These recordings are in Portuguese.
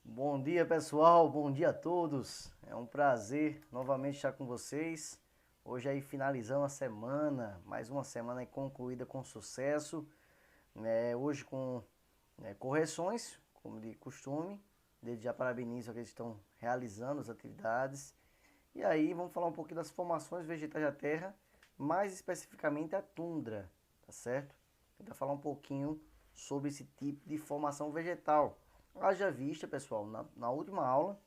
Bom dia, pessoal, bom dia a todos. É um prazer novamente estar com vocês. Hoje aí finalizando a semana, mais uma semana aí concluída com sucesso, né? Hoje com correções, como de costume. Desde já parabenizo aqueles que estão realizando as atividades. E aí vamos falar um pouquinho das formações vegetais da Terra, mais especificamente a tundra, tá certo? Tentar falar um pouquinho sobre esse tipo de formação vegetal. Haja vista, pessoal, na última aula,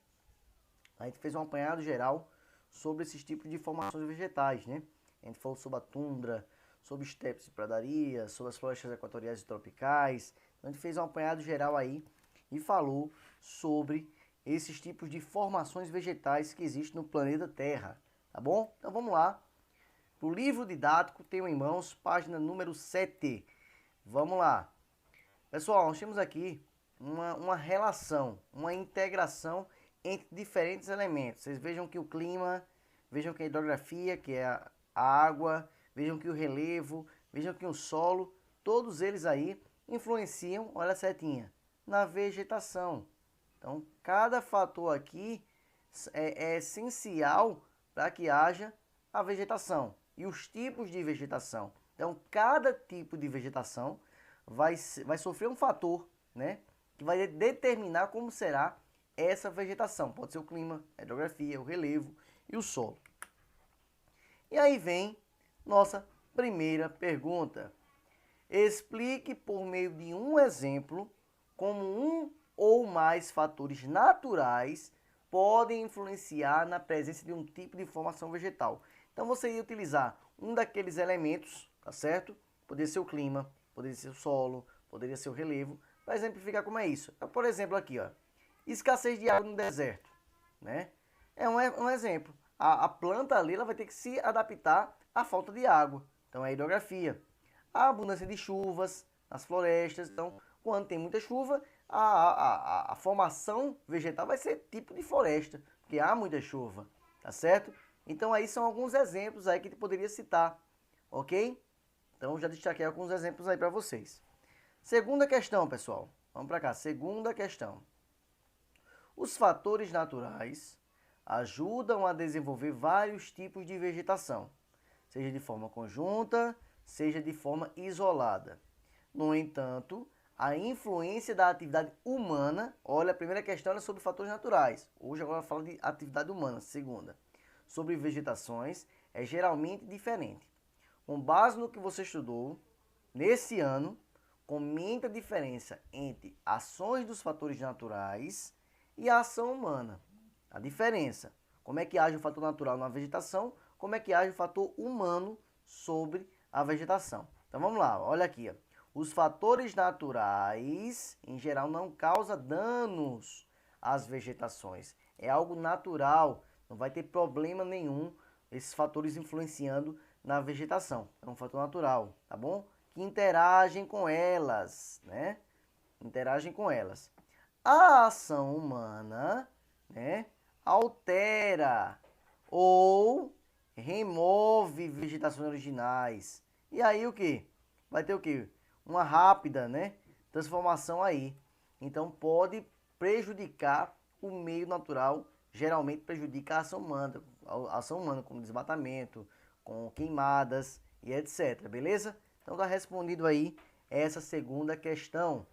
a gente fez um apanhado geral sobre esses tipos de formações vegetais, né? A gente falou sobre a tundra, sobre estepes de pradaria, sobre as florestas equatoriais e tropicais. Então, a gente fez um apanhado geral aí e falou sobre esses tipos de formações vegetais que existem no planeta Terra, tá bom? Então, vamos lá. O livro didático, tenho em mãos, página número 7. Vamos lá. Pessoal, nós temos aqui uma relação, uma integração entre diferentes elementos. Vocês vejam que o clima, vejam que a hidrografia, que é a água, vejam que o relevo, vejam que o solo, todos eles aí influenciam, olha a setinha, na vegetação. Então, cada fator aqui é essencial para que haja a vegetação e os tipos de vegetação. Então, cada tipo de vegetação vai sofrer um fator, né, que vai determinar como será essa vegetação. Pode ser o clima, a hidrografia, o relevo e o solo. E aí vem nossa primeira pergunta. Explique por meio de um exemplo como um ou mais fatores naturais podem influenciar na presença de um tipo de formação vegetal. Então você ia utilizar um daqueles elementos, tá certo? Poderia ser o clima, poderia ser o solo, poderia ser o relevo, para exemplificar como é isso. Por exemplo aqui, ó, escassez de água no deserto, né? É um exemplo. A planta ali ela vai ter que se adaptar à falta de água. Então é a hidrografia. A abundância de chuvas nas florestas. Então, quando tem muita chuva, a formação vegetal vai ser tipo de floresta, porque há muita chuva, tá certo? Então aí são alguns exemplos aí que tu poderia citar, ok? Então já destaquei alguns exemplos aí para vocês. Segunda questão, pessoal. Vamos para cá. Segunda questão. Os fatores naturais ajudam a desenvolver vários tipos de vegetação, seja de forma conjunta, seja de forma isolada. No entanto, a influência da atividade humana, olha, a primeira questão é sobre fatores naturais. Hoje agora fala de atividade humana, segunda. Sobre vegetações é geralmente diferente. Com base no que você estudou, nesse ano, comente a diferença entre ações dos fatores naturais e a ação humana. A diferença, como é que age o fator natural na vegetação, como é que age o fator humano sobre a vegetação. Então vamos lá, olha aqui. Ó. Os fatores naturais, em geral, não causam danos às vegetações. É algo natural, não vai ter problema nenhum esses fatores influenciando na vegetação. É um fator natural, tá bom? Que interagem com elas, né? Interagem com elas. A ação humana, né, altera ou remove vegetações originais. E aí o que? Vai ter o que? Uma rápida, né, transformação aí. Então pode prejudicar o meio natural, geralmente prejudica a ação humana como desmatamento, com queimadas e etc, beleza? Então está respondido aí essa segunda questão.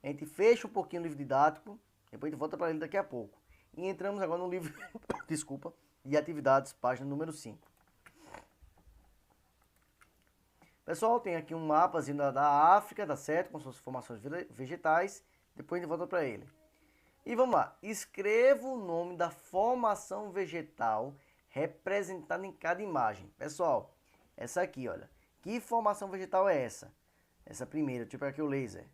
A gente fecha um pouquinho o livro didático, depois a gente volta para ele daqui a pouco. E entramos agora no livro, desculpa, de atividades, página número 5. Pessoal, tem aqui um mapazinho da África, tá certo? Com suas formações vegetais. Depois a gente volta para ele. E vamos lá. Escreva o nome da formação vegetal representada em cada imagem. Pessoal, essa aqui, olha. Que formação vegetal é essa? Essa primeira, deixa eu pegar aqui o laser.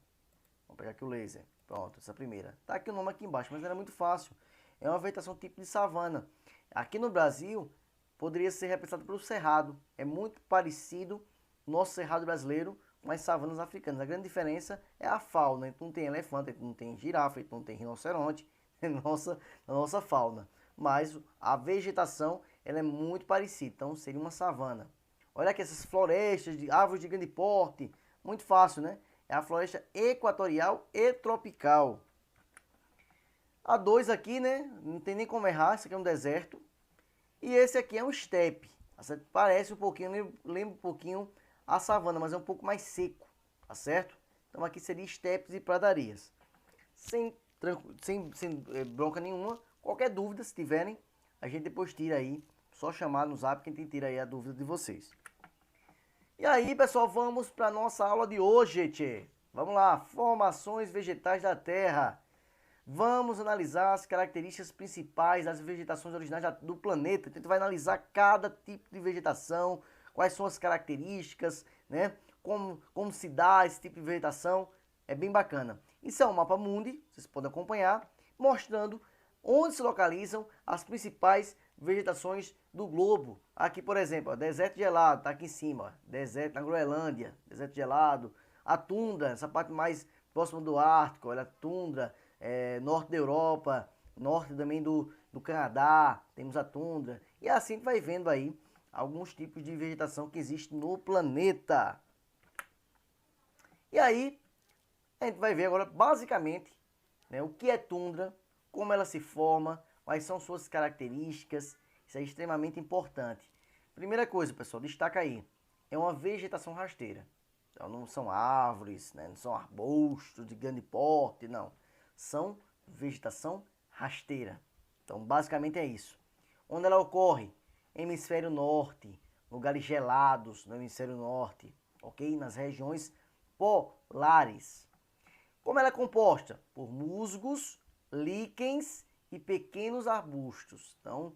Vamos pegar aqui o laser. Pronto, essa primeira. Tá aqui o nome aqui embaixo, mas era muito fácil. É uma vegetação tipo de savana. Aqui no Brasil, poderia ser representado pelo cerrado. É muito parecido nosso cerrado brasileiro com as savanas africanas. A grande diferença é a fauna. Então não tem elefante, não tem girafa, não tem rinoceronte na nossa fauna. Mas a vegetação ela é muito parecida, então seria uma savana. Olha aqui essas florestas de árvores de grande porte, muito fácil, né? É a floresta equatorial e tropical. A 2 aqui, né? Não tem nem como errar, isso aqui é um deserto. E esse aqui é um estepe. Parece um pouquinho, lembra um pouquinho a savana, mas é um pouco mais seco, tá certo? Então aqui seria estepes e pradarias. Sem bronca nenhuma. Qualquer dúvida, se tiverem, a gente depois tira aí. Só chamar no zap que a gente tira aí a dúvida de vocês. E aí, pessoal, vamos para nossa aula de hoje, tchê. Vamos lá, formações vegetais da Terra. Vamos analisar as características principais das vegetações originais do planeta. Então, a gente vai analisar cada tipo de vegetação, quais são as características, né? Como se dá esse tipo de vegetação. É bem bacana. Isso é um mapa mundi, vocês podem acompanhar, mostrando onde se localizam as principais vegetações do globo. Aqui, por exemplo, ó, deserto gelado, está aqui em cima. Ó, deserto na Groenlândia, deserto gelado. A tundra, essa parte mais próxima do Ártico, olha a tundra. Norte da Europa, norte também do Canadá, temos a tundra. E assim vai vendo aí alguns tipos de vegetação que existe no planeta. E aí, a gente vai ver agora basicamente, né, o que é tundra, como ela se forma, quais são suas características. Isso é extremamente importante. Primeira coisa, pessoal, destaca aí, é uma vegetação rasteira. Então não são árvores, né, não são arbustos de grande porte, não. São vegetação rasteira. Então, basicamente é isso. Onde ela ocorre? Hemisfério norte, lugares gelados no hemisfério norte, ok? Nas regiões polares. Como ela é composta? Por musgos, líquens e pequenos arbustos. Então,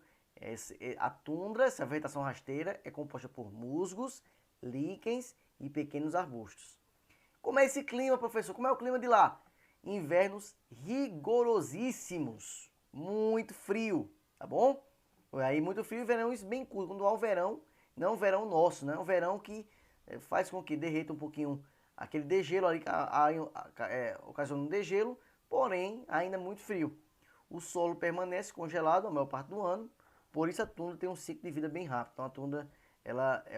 a tundra, essa vegetação rasteira, é composta por musgos, líquens e pequenos arbustos. Como é esse clima, professor? Como é o clima de lá? Invernos rigorosíssimos, muito frio, tá bom? Aí muito frio e verões bem curtos. Quando há o verão, não é um verão nosso, né? É um verão que faz com que derreta um pouquinho aquele degelo ali, ocasiona um degelo, porém ainda muito frio. O solo permanece congelado a maior parte do ano, por isso a tundra tem um ciclo de vida bem rápido. Então a tundra,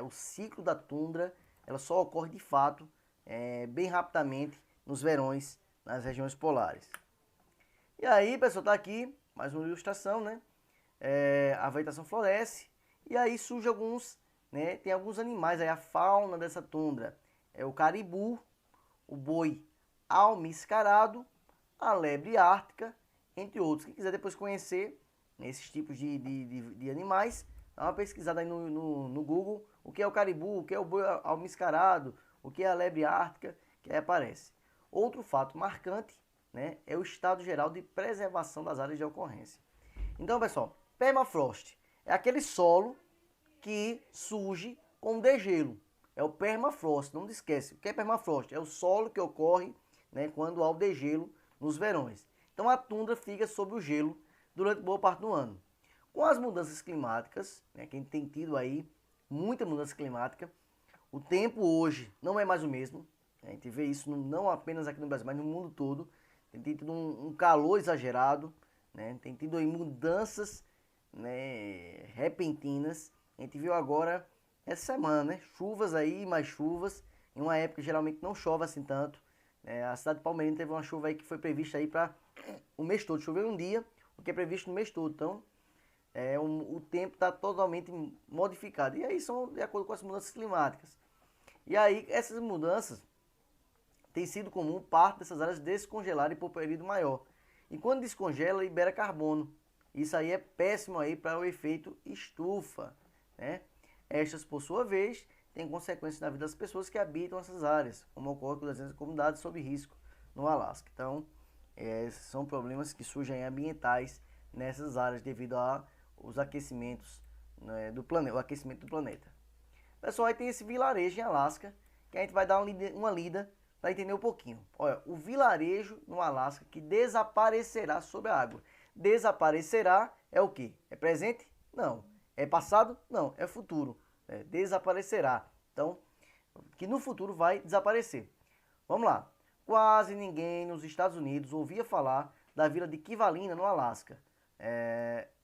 o ciclo da tundra, ela só ocorre de fato bem rapidamente nos verões, nas regiões polares. E aí, pessoal, tá aqui mais uma ilustração, né? A vegetação floresce e aí surge alguns, né? Tem alguns animais aí, a fauna dessa tundra. É o caribu, o boi almiscarado, a lebre ártica, entre outros. Quem quiser depois conhecer esses tipos de animais, dá uma pesquisada aí no Google. O que é o caribu, o que é o boi almiscarado, o que é a lebre ártica, que aí aparece. Outro fato marcante, né, é o estado geral de preservação das áreas de ocorrência. Então, pessoal, permafrost é aquele solo que surge com degelo. É o permafrost, não esquece. O que é permafrost? É o solo que ocorre, né, quando há o degelo nos verões. Então a tundra fica sob o gelo durante boa parte do ano. Com as mudanças climáticas, né, que a gente tem tido aí muita mudança climática, o tempo hoje não é mais o mesmo. A gente vê isso não apenas aqui no Brasil, mas no mundo todo. Tem tido um calor exagerado, né? Tem tido aí mudanças, né, repentinas. A gente viu agora, essa semana, né, chuvas aí, mais chuvas. Em uma época que geralmente não chove assim tanto. A cidade de Palmeiras teve uma chuva aí que foi prevista aí para o mês todo. Choveu um dia, o que é previsto no mês todo. Então, o tempo está totalmente modificado. E aí são de acordo com as mudanças climáticas. E aí essas mudanças tem sido comum parte dessas áreas descongelarem por período maior. E quando descongela, libera carbono. Isso aí é péssimo aí para o efeito estufa, né? Estas, por sua vez, têm consequências na vida das pessoas que habitam essas áreas, como ocorre com as comunidades sob risco no Alasca. Então, são problemas que surgem ambientais nessas áreas devido aos aquecimentos, né, do planeta, o aquecimento do planeta. Pessoal, aí tem esse vilarejo em Alasca, que a gente vai dar uma lida para entender um pouquinho. Olha, o vilarejo no Alasca que desaparecerá sob a água. Desaparecerá é o quê? É presente? Não. É passado? Não. É futuro. Desaparecerá. Então, que no futuro vai desaparecer. Vamos lá. Quase ninguém nos Estados Unidos ouvia falar da vila de Kivalina, no Alasca.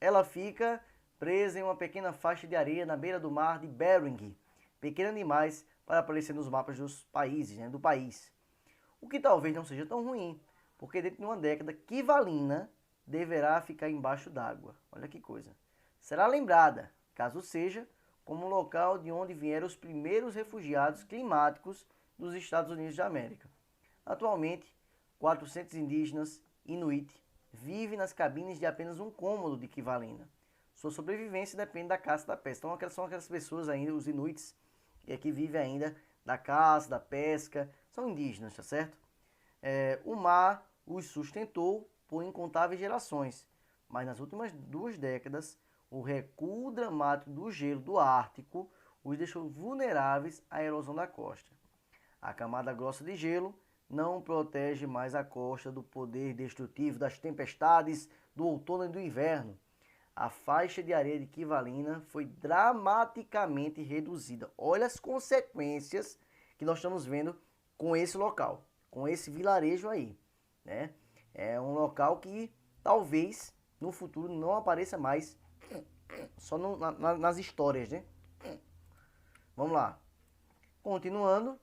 Ela fica presa em uma pequena faixa de areia na beira do mar de Bering. Pequenos animais para aparecer nos mapas dos países, do país. O que talvez não seja tão ruim, porque dentro de uma década, Kivalina deverá ficar embaixo d'água. Olha que coisa. Será lembrada, caso seja, como um local de onde vieram os primeiros refugiados climáticos dos Estados Unidos da América. Atualmente, 400 indígenas Inuit vivem nas cabines de apenas um cômodo de Kivalina. Sua sobrevivência depende da caça e da pesca. Então, são aquelas pessoas ainda, os Inuits, que vivem ainda da caça, da pesca, são indígenas, tá certo? O mar os sustentou por incontáveis gerações, mas nas últimas 2 décadas, o recuo dramático do gelo do Ártico os deixou vulneráveis à erosão da costa. A camada grossa de gelo não protege mais a costa do poder destrutivo das tempestades do outono e do inverno. A faixa de areia de Kivalina foi dramaticamente reduzida. Olha as consequências que nós estamos vendo com esse local, com esse vilarejo aí, né? É um local que talvez no futuro não apareça mais, só nas histórias, né? Vamos lá. Continuando,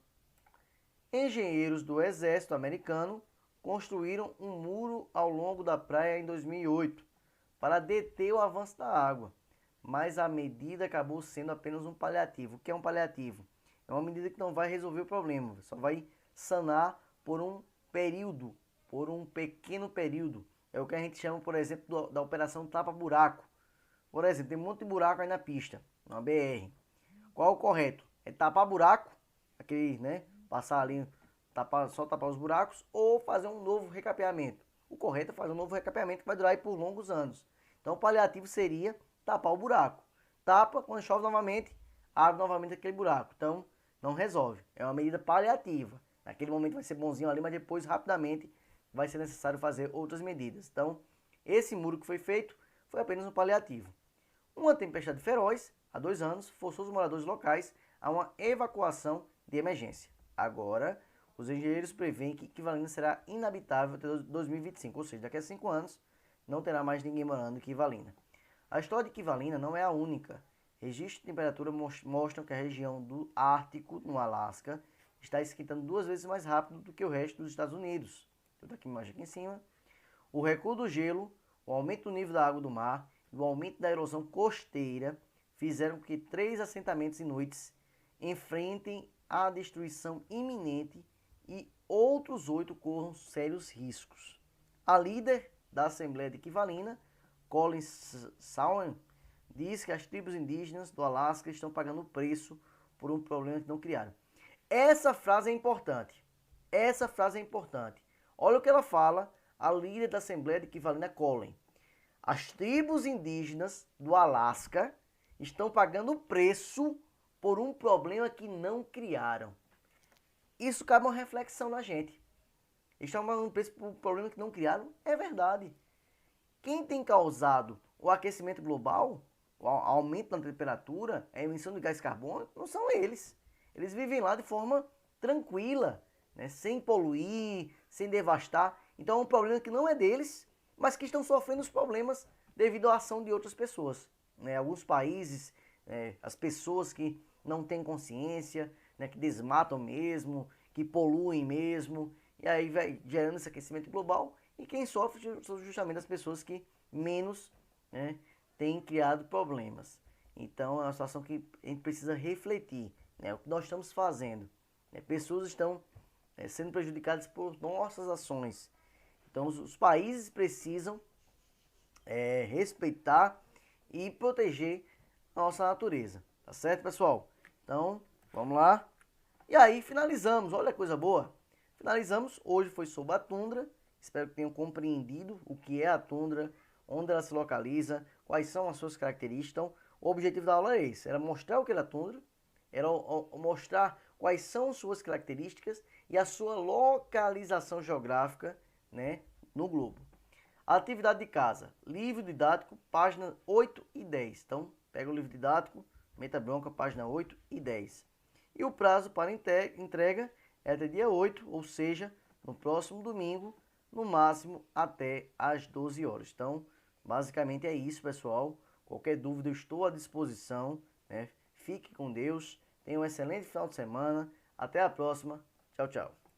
engenheiros do exército americano construíram um muro ao longo da praia em 2008 para deter o avanço da água, mas a medida acabou sendo apenas um paliativo. O que é um paliativo? É uma medida que não vai resolver o problema, só vai sanar por um período, por um pequeno período. É o que a gente chama, por exemplo, da operação tapa-buraco. Por exemplo, tem um monte de buraco aí na pista, na BR. Qual é o correto? É tapar buraco, aquele, né? Passar ali, só tapar os buracos, ou fazer um novo recapeamento. O correto é fazer um novo recapeamento que vai durar aí por longos anos. Então, o paliativo seria tapar o buraco. Tapa, quando chove novamente, abre novamente aquele buraco. Então, não resolve. É uma medida paliativa. Naquele momento vai ser bonzinho ali, mas depois, rapidamente, vai ser necessário fazer outras medidas. Então, esse muro que foi feito foi apenas um paliativo. Uma tempestade feroz, há 2 anos, forçou os moradores locais a uma evacuação de emergência. Agora, os engenheiros preveem que Kivalina será inabitável até 2025, ou seja, daqui a 5 anos não terá mais ninguém morando em Kivalina. A história de Kivalina não é a única. Registros de temperatura mostram que a região do Ártico, no Alasca, está esquentando 2 vezes mais rápido do que o resto dos Estados Unidos. Estou aqui embaixo, aqui em cima. O recuo do gelo, o aumento do nível da água do mar e o aumento da erosão costeira fizeram com que 3 assentamentos inuits enfrentem a destruição iminente e outros 8 corram sérios riscos. A líder da Assembleia de Kivalina, Colin Sauen, diz que as tribos indígenas do Alasca estão pagando o preço por um problema que não criaram. Essa frase é importante. Essa frase é importante. Olha o que ela fala, a líder da Assembleia de Kivalina, Colin. As tribos indígenas do Alasca estão pagando o preço por um problema que não criaram. Isso cabe uma reflexão na gente. Eles estão pagando preço por um problema que não criaram? É verdade. Quem tem causado o aquecimento global, o aumento da temperatura, a emissão de gás carbônico, não são eles. Eles vivem lá de forma tranquila, né, sem poluir, sem devastar. Então é um problema que não é deles, mas que estão sofrendo os problemas devido à ação de outras pessoas. Né? Alguns países, as pessoas que não têm consciência, né, que desmatam mesmo, que poluem mesmo, e aí vai gerando esse aquecimento global, e quem sofre são justamente as pessoas que menos, né, têm criado problemas. Então é uma situação que a gente precisa refletir, né, o que nós estamos fazendo. Né, pessoas estão sendo prejudicadas por nossas ações. Então os países precisam respeitar e proteger a nossa natureza. Tá certo, pessoal? Então, vamos lá. E aí, finalizamos. Olha que coisa boa. Finalizamos. Hoje foi sobre a tundra. Espero que tenham compreendido o que é a tundra, onde ela se localiza, quais são as suas características. Então, o objetivo da aula é esse. Era mostrar o que é a tundra, era mostrar quais são suas características e a sua localização geográfica, né, no globo. Atividade de casa. Livro didático, páginas 8 e 10. Então, pega o livro didático, meta bronca, página 8 e 10. E o prazo para entrega é até dia 8, ou seja, no próximo domingo, no máximo até às 12 horas. Então, basicamente é isso, pessoal. Qualquer dúvida eu estou à disposição, né? Fique com Deus, tenha um excelente final de semana. Até a próxima. Tchau, tchau.